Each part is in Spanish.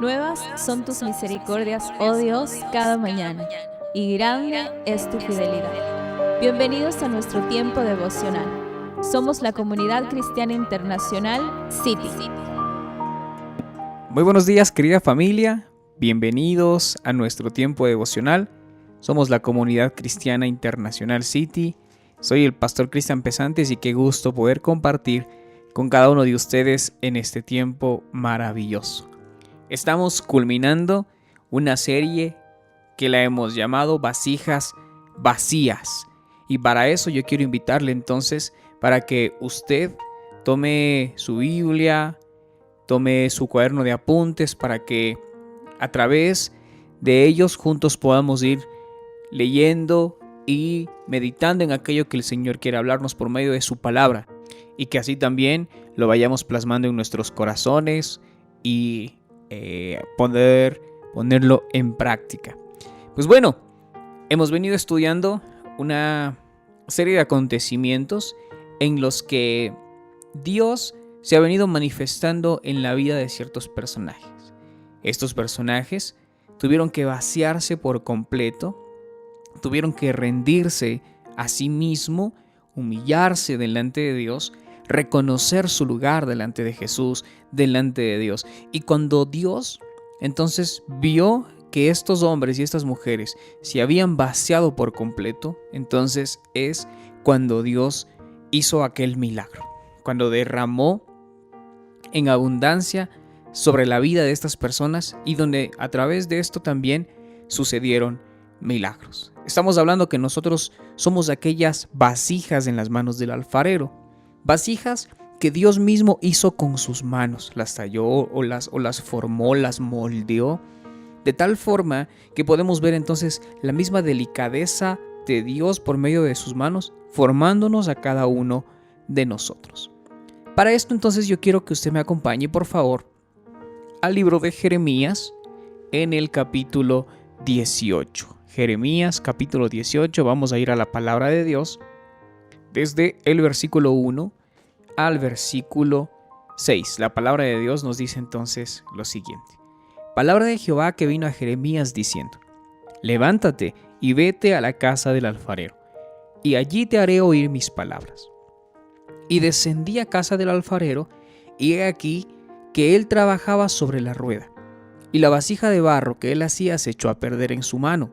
Nuevas son tus misericordias, oh Dios, cada mañana, y grande es tu fidelidad. Bienvenidos a nuestro tiempo devocional. Somos la Comunidad Cristiana Internacional City. Muy buenos días, querida familia. Bienvenidos a nuestro tiempo devocional. Somos la Comunidad Cristiana Internacional City. Soy el pastor Cristian Pesantes y qué gusto poder compartir con cada uno de ustedes en este tiempo maravilloso. Estamos culminando una serie que la hemos llamado Vasijas Vacías. Y para eso yo quiero invitarle entonces para que usted tome su Biblia, tome su cuaderno de apuntes para que a través de ellos juntos podamos ir leyendo y meditando en aquello que el Señor quiere hablarnos por medio de su palabra y que así también lo vayamos plasmando en nuestros corazones y ponerlo en práctica. Pues bueno, hemos venido estudiando una serie de acontecimientos en los que Dios se ha venido manifestando en la vida de ciertos personajes. Estos personajes tuvieron que vaciarse por completo, tuvieron que rendirse a sí mismo, humillarse delante de Dios, reconocer su lugar delante de Jesús, delante de Dios. Y cuando Dios entonces vio que estos hombres y estas mujeres se habían vaciado por completo, entonces es cuando Dios hizo aquel milagro, cuando derramó en abundancia sobre la vida de estas personas y donde a través de esto también sucedieron milagros. Estamos hablando que nosotros somos aquellas vasijas en las manos del alfarero, vasijas que Dios mismo hizo con sus manos, las talló o las formó, las moldeó, de tal forma que podemos ver entonces la misma delicadeza de Dios por medio de sus manos, formándonos a cada uno de nosotros. Para esto entonces yo quiero que usted me acompañe, por favor, al libro de Jeremías en el capítulo 18. Jeremías capítulo 18, vamos a ir a la palabra de Dios desde el versículo 1 al versículo 6. La palabra de Dios nos dice entonces lo siguiente. Palabra de Jehová que vino a Jeremías diciendo: levántate y vete a la casa del alfarero, y allí te haré oír mis palabras. Y descendí a casa del alfarero, y he aquí que él trabajaba sobre la rueda, y la vasija de barro que él hacía se echó a perder en su mano,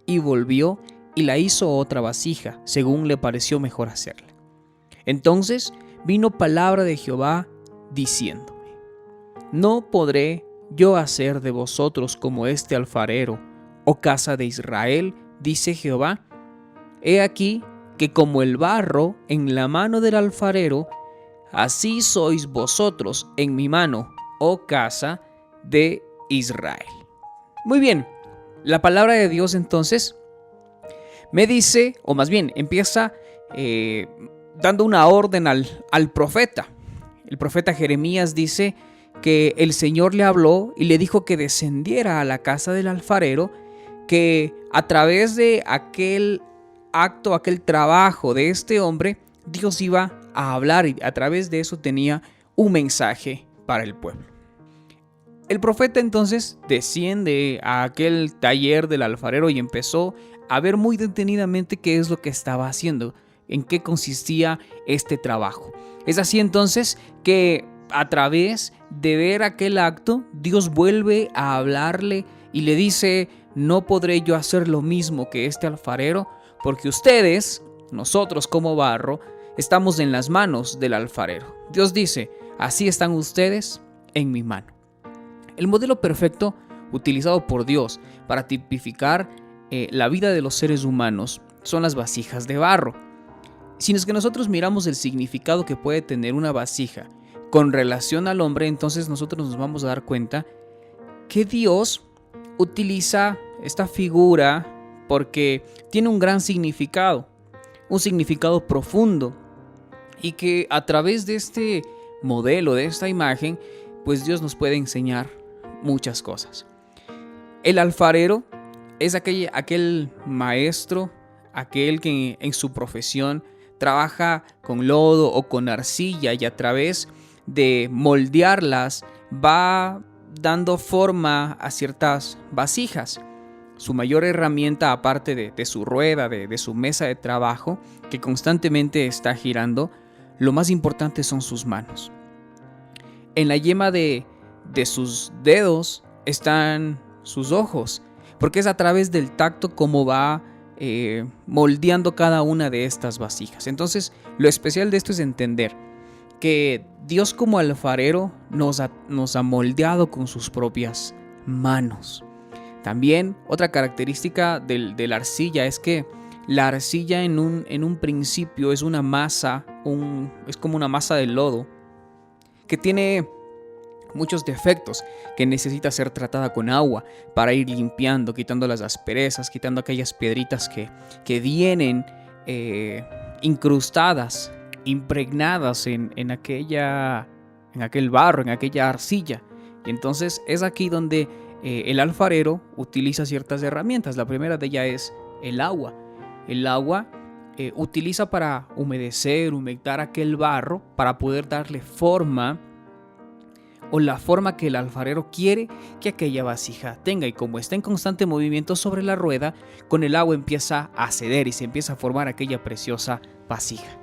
y volvió y la hizo otra vasija, según le pareció mejor hacerla. Entonces vino palabra de Jehová diciéndome: no podré yo hacer de vosotros como este alfarero, oh casa de Israel, dice Jehová. He aquí que como el barro en la mano del alfarero, así sois vosotros en mi mano, oh casa de Israel. Muy bien, la palabra de Dios entonces me dice, o más bien empieza dando una orden al profeta. El profeta Jeremías dice que el Señor le habló y le dijo que descendiera a la casa del alfarero, que a través de aquel acto, aquel trabajo de este hombre, Dios iba a hablar y a través de eso tenía un mensaje para el pueblo. El profeta entonces desciende a aquel taller del alfarero y empezó a ver muy detenidamente qué es lo que estaba haciendo, en qué consistía este trabajo. Es así entonces que a través de ver aquel acto, Dios vuelve a hablarle y le dice: no podré yo hacer lo mismo que este alfarero, porque ustedes, nosotros como barro, estamos en las manos del alfarero. Dios dice: así están ustedes en mi mano. El modelo perfecto utilizado por Dios para tipificar la vida de los seres humanos son las vasijas de barro. Si es que nosotros miramos el significado que puede tener una vasija con relación al hombre, entonces nosotros nos vamos a dar cuenta que Dios utiliza esta figura porque tiene un gran significado, un significado profundo, y que a través de este modelo, de esta imagen, pues Dios nos puede enseñar muchas cosas. El alfarero es aquel maestro, aquel que en su profesión trabaja con lodo o con arcilla y a través de moldearlas va dando forma a ciertas vasijas. Su mayor herramienta, aparte de su rueda, de su mesa de trabajo, que constantemente está girando, lo más importante son sus manos. En la yema de sus dedos están sus ojos, porque es a través del tacto como va moldeando cada una de estas vasijas. Entonces, lo especial de esto es entender que Dios como alfarero nos ha moldeado con sus propias manos. También otra característica de la arcilla es que la arcilla en un principio es una masa, es como una masa de lodo que tiene muchos defectos, que necesita ser tratada con agua para ir limpiando, quitando las asperezas, quitando aquellas piedritas que vienen incrustadas, impregnadas en aquel barro, en aquella arcilla. Y entonces es aquí donde el alfarero utiliza ciertas herramientas. La primera de ellas es el agua. El agua utiliza para humectar aquel barro, para poder darle forma, o la forma que el alfarero quiere que aquella vasija tenga. Y como está en constante movimiento sobre la rueda, con el agua empieza a ceder y se empieza a formar aquella preciosa vasija.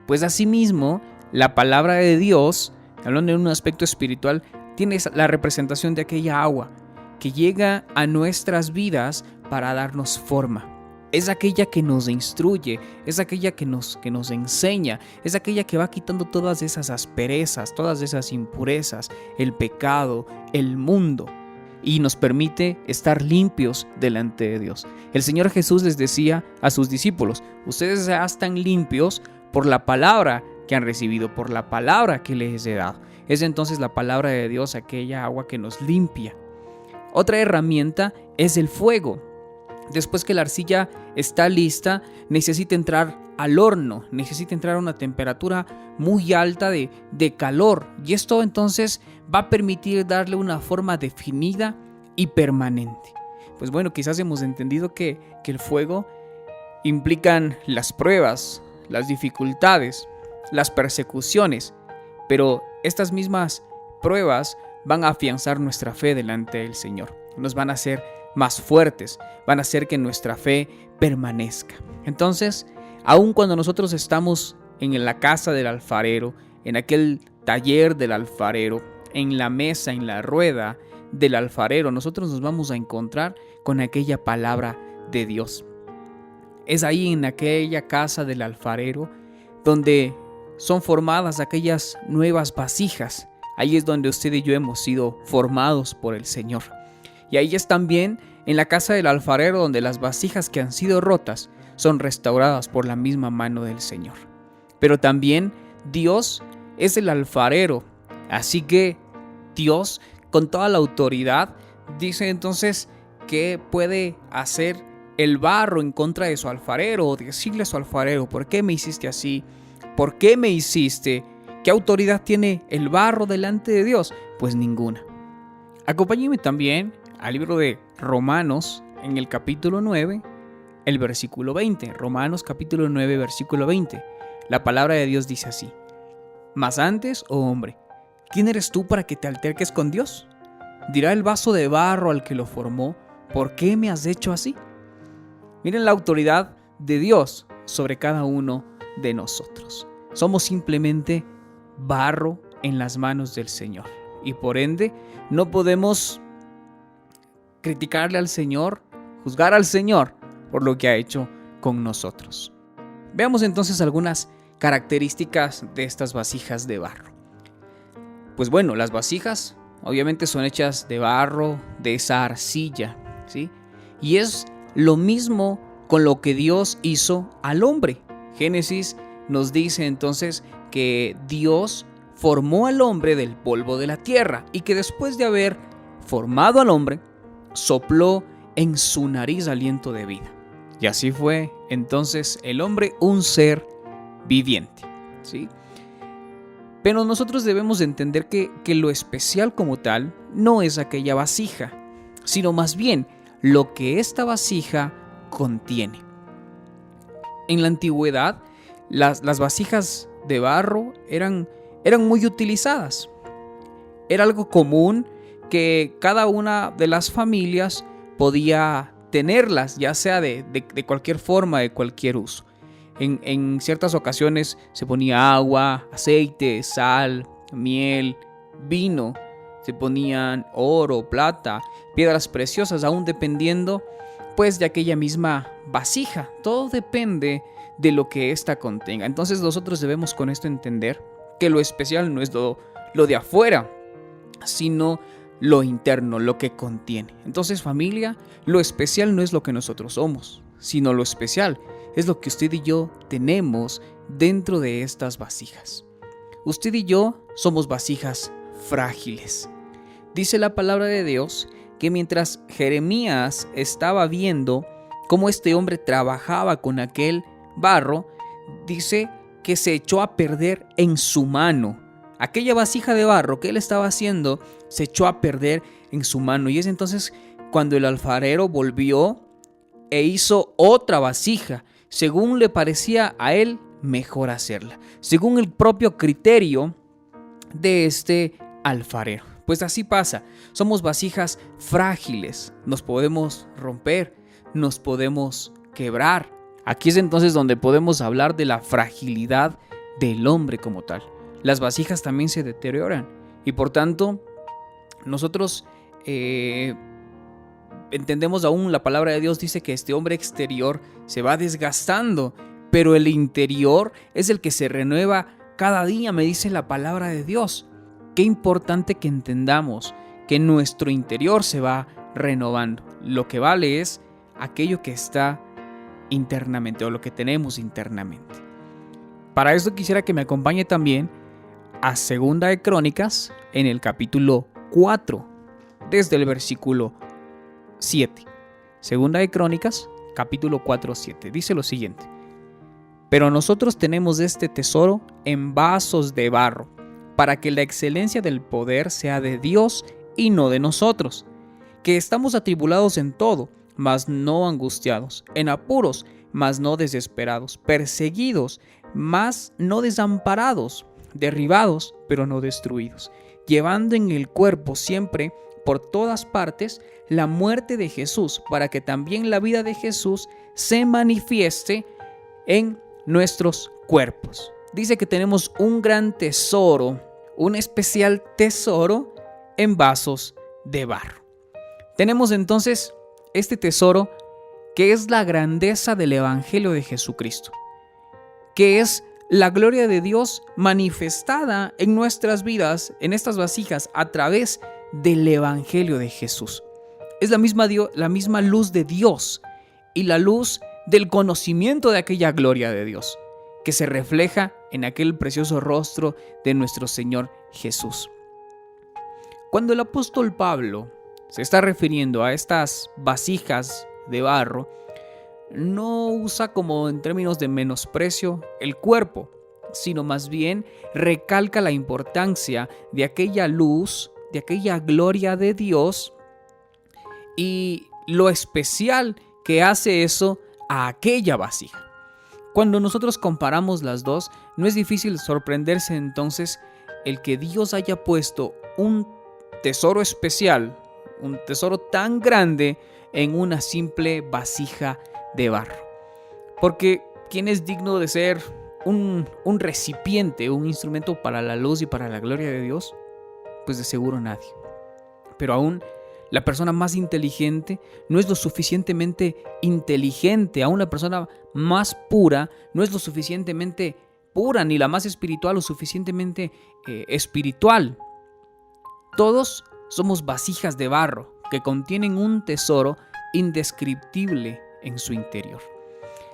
Pues asimismo, la palabra de Dios, hablando en un aspecto espiritual, tiene la representación de aquella agua que llega a nuestras vidas para darnos forma. Es aquella que nos instruye, es aquella que nos enseña, es aquella que va quitando todas esas asperezas, todas esas impurezas, el pecado, el mundo, y nos permite estar limpios delante de Dios. El Señor Jesús les decía a sus discípulos: ustedes ya están limpios por la palabra que han recibido, por la palabra que les he dado. Es entonces la palabra de Dios aquella agua que nos limpia. Otra herramienta es el fuego. Después que la arcilla está lista, necesita entrar al horno, necesita entrar a una temperatura muy alta de calor, y esto entonces va a permitir darle una forma definida y permanente. Pues bueno, quizás hemos entendido que el fuego implican las pruebas, las dificultades, las persecuciones, pero estas mismas pruebas van a afianzar nuestra fe delante del Señor, nos van a hacer más fuertes, van a hacer que nuestra fe permanezca. Entonces, aun cuando nosotros estamos en la casa del alfarero, en aquel taller del alfarero, en la mesa, en la rueda del alfarero, nosotros nos vamos a encontrar con aquella palabra de Dios. Es ahí, en aquella casa del alfarero, donde son formadas aquellas nuevas vasijas. Ahí es donde usted y yo hemos sido formados por el Señor. Y ahí es también en la casa del alfarero donde las vasijas que han sido rotas son restauradas por la misma mano del Señor. Pero también Dios es el alfarero. Así que Dios, con toda la autoridad, dice entonces que puede hacer el barro en contra de su alfarero, o decirle a su alfarero: ¿por qué me hiciste así? ¿Por qué me hiciste? ¿Qué autoridad tiene el barro delante de Dios? Pues ninguna. Acompáñenme también al libro de Romanos, en el capítulo 9, el versículo 20. Romanos capítulo 9, versículo 20. La palabra de Dios dice así: Mas antes, oh hombre, ¿quién eres tú para que te alterques con Dios? Dirá el vaso de barro al que lo formó: ¿por qué me has hecho así? Miren la autoridad de Dios sobre cada uno de nosotros. Somos simplemente barro en las manos del Señor, y por ende no podemos criticarle al Señor, juzgar al Señor por lo que ha hecho con nosotros. Veamos entonces algunas características de estas vasijas de barro. Pues bueno, las vasijas obviamente son hechas de barro, de esa arcilla, ¿sí? Y es lo mismo con lo que Dios hizo al hombre. Génesis nos dice entonces que Dios formó al hombre del polvo de la tierra, y que después de haber formado al hombre, sopló en su nariz aliento de vida. Y así fue entonces el hombre un ser viviente, ¿sí? Pero nosotros debemos entender que lo especial como tal no es aquella vasija, sino más bien lo que esta vasija contiene. En la antigüedad, las vasijas de barro eran muy utilizadas. Era algo común que cada una de las familias podía tenerlas, ya sea de cualquier forma, de cualquier uso. En ciertas ocasiones se ponía agua, aceite, sal, miel, vino, se ponían oro, plata, piedras preciosas, aún dependiendo pues de aquella misma vasija. Todo depende de lo que ésta contenga. Entonces nosotros debemos con esto entender que lo especial no es lo de afuera, sino lo interno, lo que contiene. Entonces, familia, lo especial no es lo que nosotros somos, sino lo especial es lo que usted y yo tenemos dentro de estas vasijas. Usted y yo somos vasijas frágiles. Dice la palabra de Dios que mientras Jeremías estaba viendo cómo este hombre trabajaba con aquel barro, dice que se echó a perder en su mano. Aquella vasija de barro que él estaba haciendo se echó a perder en su mano. Y es entonces cuando el alfarero volvió e hizo otra vasija, según le parecía a él mejor hacerla, según el propio criterio de este alfarero. Pues así pasa, somos vasijas frágiles, nos podemos romper, nos podemos quebrar. Aquí es entonces donde podemos hablar de la fragilidad del hombre como tal. Las vasijas también se deterioran y por tanto nosotros entendemos aún la palabra de Dios dice que este hombre exterior se va desgastando, pero el interior es el que se renueva cada día, me dice la palabra de Dios. Qué importante que entendamos que nuestro interior se va renovando. Lo que vale es aquello que está internamente o lo que tenemos internamente. Para esto quisiera que me acompañe también a Segunda de Crónicas en el capítulo 4, desde el versículo 7. Segunda de Crónicas, capítulo 4, 7. Dice lo siguiente: pero nosotros tenemos este tesoro en vasos de barro, para que la excelencia del poder sea de Dios y no de nosotros, que estamos atribulados en todo, mas no angustiados, en apuros, mas no desesperados, perseguidos, mas no desamparados, derribados, pero no destruidos, llevando en el cuerpo siempre, por todas partes, la muerte de Jesús, para que también la vida de Jesús se manifieste en nuestros cuerpos. Dice que tenemos un gran tesoro, un especial tesoro en vasos de barro. Tenemos entonces este tesoro que es la grandeza del Evangelio de Jesucristo, que es la gloria de Dios manifestada en nuestras vidas, en estas vasijas, a través del Evangelio de Jesús. Es la misma luz de Dios y la luz del conocimiento de aquella gloria de Dios, que se refleja en aquel precioso rostro de nuestro Señor Jesús. Cuando el apóstol Pablo se está refiriendo a estas vasijas de barro, no usa como en términos de menosprecio el cuerpo, sino más bien recalca la importancia de aquella luz, de aquella gloria de Dios y lo especial que hace eso a aquella vasija. Cuando nosotros comparamos las dos, no es difícil sorprenderse entonces el que Dios haya puesto un tesoro especial, un tesoro tan grande en una simple vasija de barro. Porque ¿quién es digno de ser un recipiente, un instrumento para la luz y para la gloria de Dios? Pues de seguro nadie. Pero aún la persona más inteligente no es lo suficientemente inteligente, aún la persona más pura no es lo suficientemente pura, ni la más espiritual lo suficientemente espiritual. Todos somos vasijas de barro que contienen un tesoro indescriptible en su interior.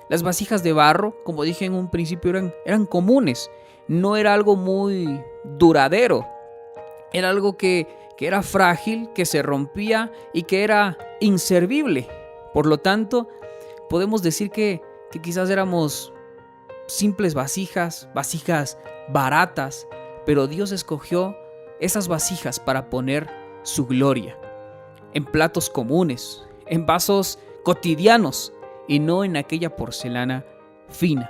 Las vasijas de barro, como dije en un principio, eran comunes, no era algo muy duradero, era algo que era frágil, que se rompía y que era inservible. Por lo tanto, podemos decir que quizás éramos simples vasijas baratas, pero Dios escogió esas vasijas para poner su gloria en platos comunes, en vasos cotidianos y no en aquella porcelana fina.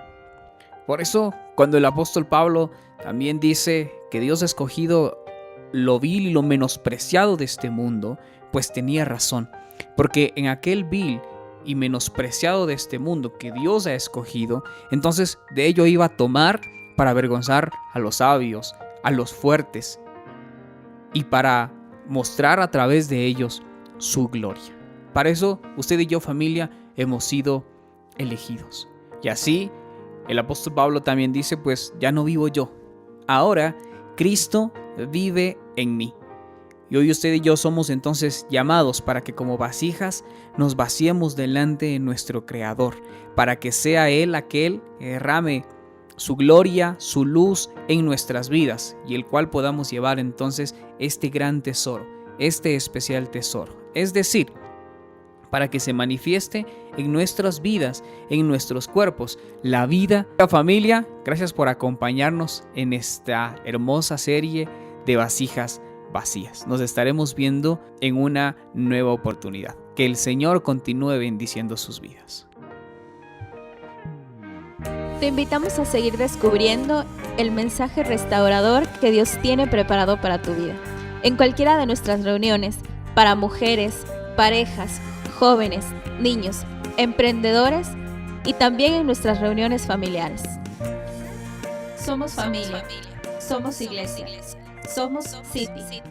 Por eso, cuando el apóstol Pablo también dice que Dios ha escogido lo vil y lo menospreciado de este mundo, pues tenía razón, porque en aquel vil y menospreciado de este mundo que Dios ha escogido, entonces de ello iba a tomar para avergonzar a los sabios, a los fuertes, y para mostrar a través de ellos su gloria. Para eso, usted y yo, familia, hemos sido elegidos. Y así, el apóstol Pablo también dice, pues ya no vivo yo, ahora Cristo vive en mí. Y hoy usted y yo somos entonces llamados para que como vasijas nos vaciemos delante de nuestro Creador, para que sea Él aquel que derrame su gloria, su luz en nuestras vidas, y el cual podamos llevar entonces este gran tesoro, este especial tesoro. Es decir, para que se manifieste en nuestras vidas, en nuestros cuerpos, la vida. Familia, gracias por acompañarnos en esta hermosa serie de vasijas vacías. Nos estaremos viendo en una nueva oportunidad. Que el Señor continúe bendiciendo sus vidas. Te invitamos a seguir descubriendo el mensaje restaurador que Dios tiene preparado para tu vida. En cualquiera de nuestras reuniones, para mujeres, parejas, jóvenes, niños, emprendedores y también en nuestras reuniones familiares. Somos familia, somos iglesia, somos City.